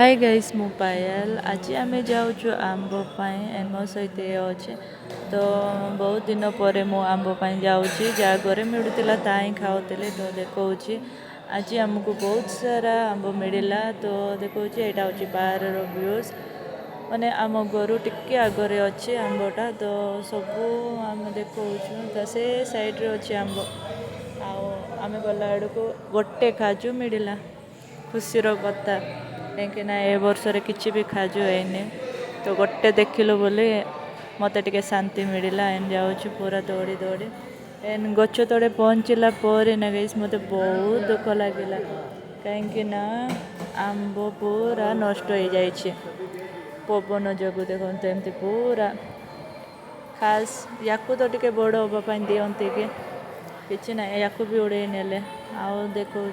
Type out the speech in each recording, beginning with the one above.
hi guys मु पायल आज आम जाऊँ आंब एंड मो सहित अच्छे तो बहुत दिन पर मु आंब जाऊँगी जहाँ घरे मिलूला ताई खाऊली तो देखा आज आमको बहुत सारा आंब मिलला तो देखा यहाँ हूँ बाहर व्यूज माने आम घर टिके आगे अच्छे आंबटा तो सबू आम देखा से साइड्रे अच्छे आंब आम गला आड़क गोटे काजू मिलला खुशीर कथा कहीं ए वर्षर किसी भी खाजु है तो गोटे देखिलु बोली मत टे शांति मिलला एंड जाऊँ पूरा दौड़ी दौड़ी एंड गच तले पहुँचला ना गई मत बहुत दुख लगिला कहीं आंब पूरा नष्ट हो जाए पवन जगू देखते एमती पूरा खास या तो टे बड़ हाँपाई दिखती कि ना या भी उड़े ने आउ देखा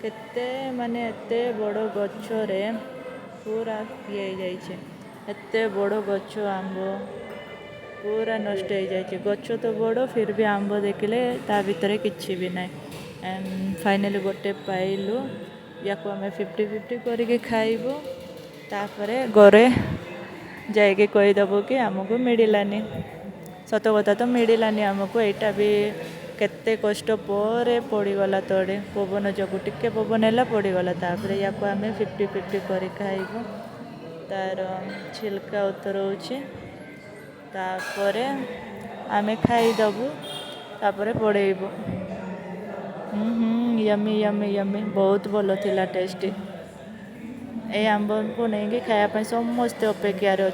केते माने एते बड़ गच्छरे पूरा ये जाइए एते बड़ गच्छ आंब पूरा नष्ट हो जाए गच्छ तो बड़ फिर भी आंब देखिले ता भितर किसी भी ना एंड फाइनली गोटे पाइलु या आम 50-50 करके खाइबू तापर घरे जाइए कहीदेबू कि आमको मिललानी सत कथा तो मिललानी आमको यहाँ भी केते कष्ट पर पड़गला तड़े पवन जगू टिके पवन है पड़गला तापर या आम 50-50 कर खाइबू तार छिलका उतरौचे तापर आम खाईदेबू तापर पड़ेबू यमी यमी यमी बहुत भल थिला टेस्टी ए आंब को नहीं खायापी समस्ते अपेक्षार